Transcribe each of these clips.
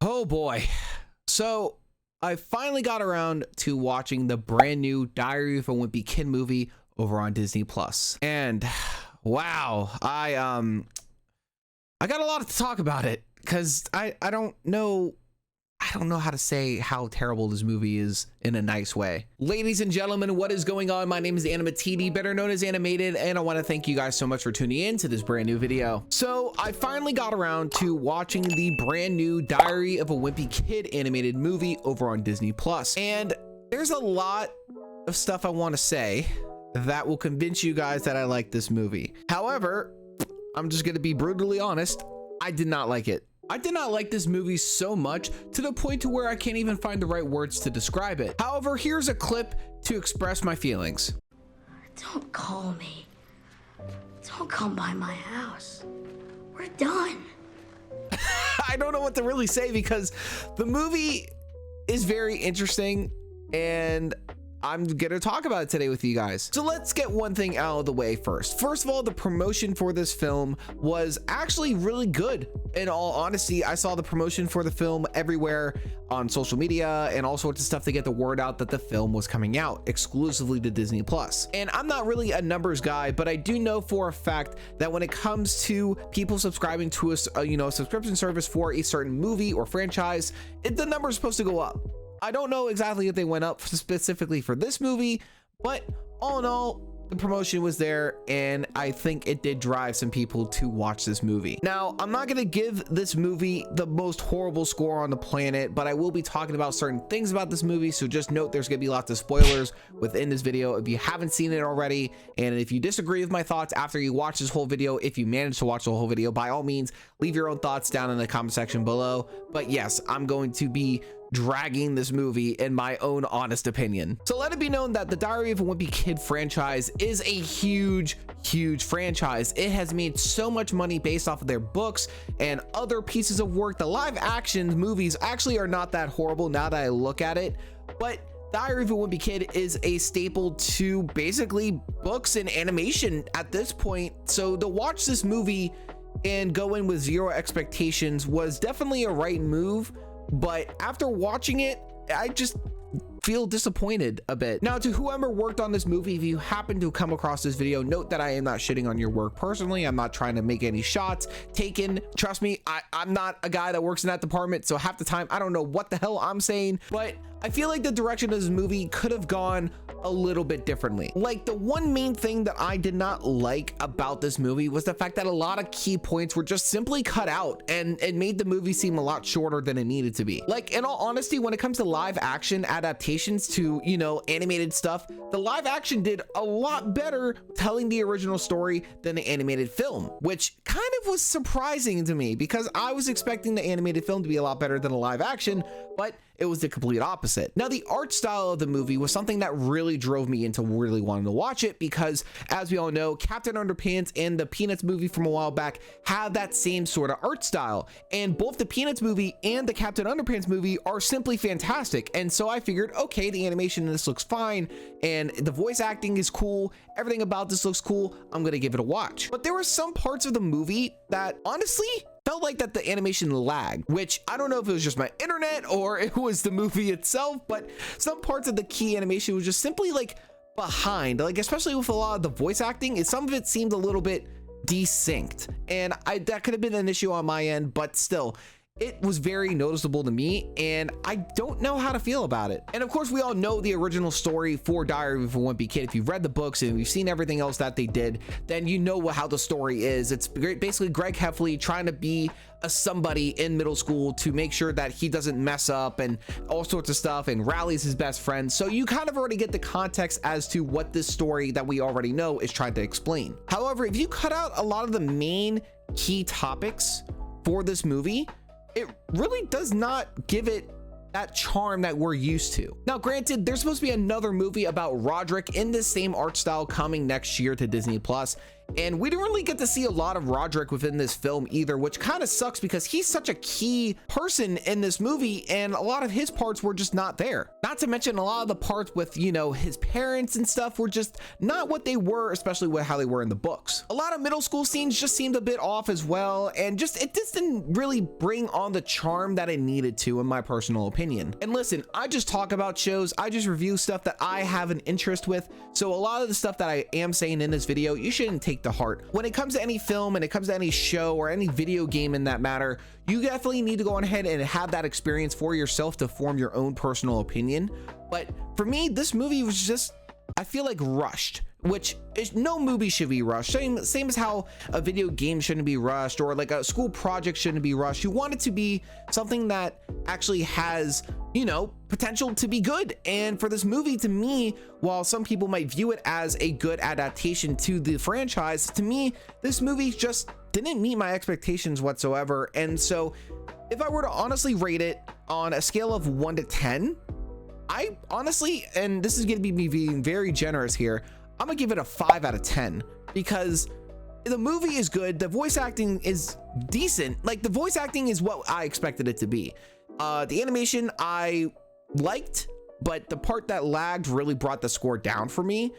Oh boy. So I finally got around to watching the brand new Diary of a Wimpy Kid movie over on Disney Plus. And wow, I got a lot to talk about it because I don't know how to say how terrible this movie is in a nice way. Ladies and gentlemen, what is going on? My name is AnimaTD, better known as Animated, and I want to thank you guys so much for tuning in to this brand new video. So I finally got around to watching the brand new Diary of a Wimpy Kid animated movie over on Disney Plus. And there's a lot of stuff I want to say that will convince you guys that I like this movie. However, I'm just going to be brutally honest. I did not like it. I did not like this movie so much to the point to where I can't even find the right words to describe it. However, here's a clip to express my feelings. Don't call me. Don't come by my house. We're done. I don't know what to really say because the movie is very interesting and I'm gonna talk about it today with you guys. So let's get one thing out of the way first. First of all, the promotion for this film was actually really good. In all honesty, I saw the promotion for the film everywhere on social media and all sorts of stuff to get the word out that the film was coming out exclusively to Disney Plus. And I'm not really a numbers guy, but I do know for a fact that when it comes to people subscribing to a subscription service for a certain movie or franchise, the number is supposed to go up. I don't know exactly if they went up specifically for this movie, but all in all, the promotion was there and I think it did drive some people to watch this movie. Now, I'm not going to give this movie the most horrible score on the planet, but I will be talking about certain things about this movie. So just note there's going to be lots of spoilers within this video if you haven't seen it already. And if you disagree with my thoughts after you watch this whole video, if you manage to watch the whole video, by all means, leave your own thoughts down in the comment section below. But yes, I'm going to be dragging this movie in my own honest opinion. So let it be known that the Diary of a Wimpy Kid franchise is a huge franchise. It has made so much money based off of their books and other pieces of work. The live action movies actually are not that horrible now that I look at it, but Diary of a Wimpy Kid is a staple to basically books and animation at this point. So to watch this movie and go in with zero expectations was definitely a right move. But after watching it, I just feel disappointed a bit. Now, to whoever worked on this movie, if you happen to come across this video, note that I am not shitting on your work personally. I'm not trying to make any shots taken. Trust me, I'm not a guy that works in that department, so half the time I don't know what the hell I'm saying, but I feel like the direction of this movie could have gone a little bit differently. Like, the one main thing that I did not like about this movie was the fact that a lot of key points were just simply cut out and it made the movie seem a lot shorter than it needed to be. Like, in all honesty, when it comes to live action adaptations to, animated stuff, the live action did a lot better telling the original story than the animated film, which kind of was surprising to me because I was expecting the animated film to be a lot better than the live action, but it was the complete opposite. Now, the art style of the movie was something that really drove me into really wanting to watch it because, as we all know, Captain Underpants and the Peanuts movie from a while back have that same sort of art style. And both the Peanuts movie and the Captain Underpants movie are simply fantastic. And so I figured, okay, the animation in this looks fine and the voice acting is cool. Everything about this looks cool. I'm going to give it a watch. But there were some parts of the movie that honestly felt like that the animation lagged, which I don't know if it was just my internet or it was the movie itself, but some parts of the key animation was just simply like behind, like especially with a lot of the voice acting, some of it seemed a little bit desynced, and that could have been an issue on my end, but still, it was very noticeable to me and I don't know how to feel about it. And of course, we all know the original story for Diary of a Wimpy Kid. If you've read the books and you've seen everything else that they did, then you know how the story is. It's basically Greg Heffley trying to be a somebody in middle school to make sure that he doesn't mess up and all sorts of stuff, and rallies his best friend. So you kind of already get the context as to what this story that we already know is trying to explain. However, if you cut out a lot of the main key topics for this movie, it really does not give it that charm that we're used to. Now, granted, there's supposed to be another movie about Roderick in this same art style coming next year to Disney Plus, And we didn't really get to see a lot of Roderick within this film either, which kind of sucks because he's such a key person in this movie and a lot of his parts were just not there. Not to mention a lot of the parts with, you know, his parents and stuff were just not what they were, especially with how they were in the books. A lot of middle school scenes just seemed a bit off as well, and it just didn't really bring on the charm that it needed to, in my personal opinion. And listen, I just talk about shows, I just review stuff that I have an interest with, so a lot of the stuff that I am saying in this video, you shouldn't take to heart. When it comes to any film and it comes to any show or any video game in that matter, you definitely need to go on ahead and have that experience for yourself to form your own personal opinion. But for me, this movie was just, I feel like, rushed, which is, no movie should be rushed. Same as how a video game shouldn't be rushed, or like a school project shouldn't be rushed. You want it to be something that actually has, you know, potential to be good. And for this movie, to me, while some people might view it as a good adaptation to the franchise, to me, this movie just didn't meet my expectations whatsoever. And so if I were to honestly rate it on a scale of 1 to 10, I honestly, and this is going to be me being very generous here, I'm gonna give it a 5 out of 10 because the movie is good. The voice acting is decent. Like, the voice acting is what I expected it to be. The animation I liked, but the part that lagged really brought the score down for me.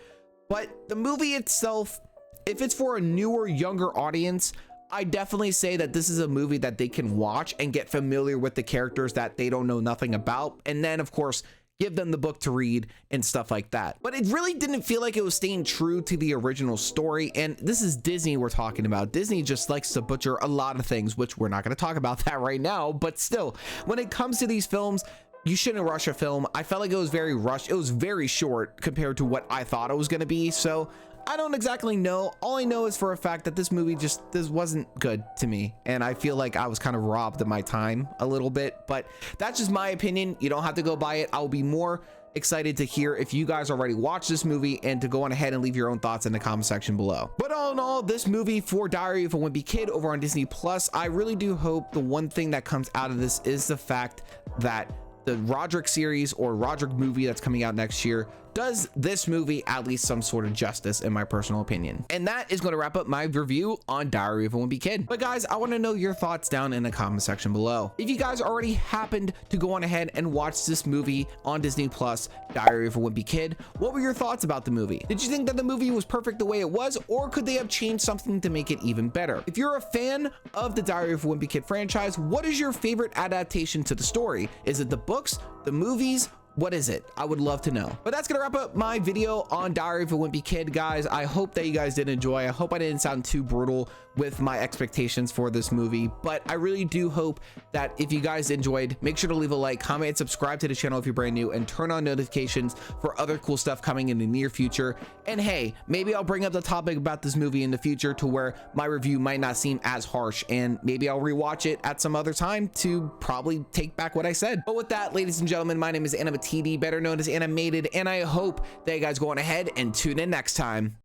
But the movie itself, if it's for a newer, younger audience, I definitely say that this is a movie that they can watch and get familiar with the characters that they don't know nothing about. And then, of course, give them the book to read and stuff like that. But it really didn't feel like it was staying true to the original story. And this is Disney we're talking about. Disney just likes to butcher a lot of things, which we're not going to talk about that right now. But still, when it comes to these films, you shouldn't rush a film. I felt like it was very rushed. It was very short compared to what I thought it was going to be. So I don't exactly know. All I know is for a fact that this movie this wasn't good to me. And I feel like I was kind of robbed of my time a little bit, but that's just my opinion. You don't have to go by it. I'll be more excited to hear if you guys already watched this movie and to go on ahead and leave your own thoughts in the comment section below. But all in all, this movie for Diary of a Wimpy Kid over on Disney Plus, I really do hope the one thing that comes out of this is the fact that the Roderick series or Roderick movie that's coming out next year does this movie at least some sort of justice, in my personal opinion. And that is going to wrap up my review on Diary of a Wimpy Kid. But guys, I want to know your thoughts down in the comment section below. If you guys already happened to go on ahead and watch this movie on Disney Plus, Diary of a Wimpy Kid, what were your thoughts about the movie? Did you think that the movie was perfect the way it was, or could they have changed something to make it even better? If you're a fan of the Diary of a Wimpy Kid franchise, what is your favorite adaptation to the story? Is it the books, the movies? What is it? I would love to know. But that's gonna wrap up my video on Diary of a Wimpy Kid, guys. I hope that you guys did enjoy. I hope I didn't sound too brutal with my expectations for this movie, but I really do hope that if you guys enjoyed, make sure to leave a like, comment, and subscribe to the channel if you're brand new, and turn on notifications for other cool stuff coming in the near future. And hey, maybe I'll bring up the topic about this movie in the future to where my review might not seem as harsh, and maybe I'll rewatch it at some other time to probably take back what I said. But with that, ladies and gentlemen, my name is AnimaTD, better known as Animated, and I hope that you guys go on ahead and tune in next time.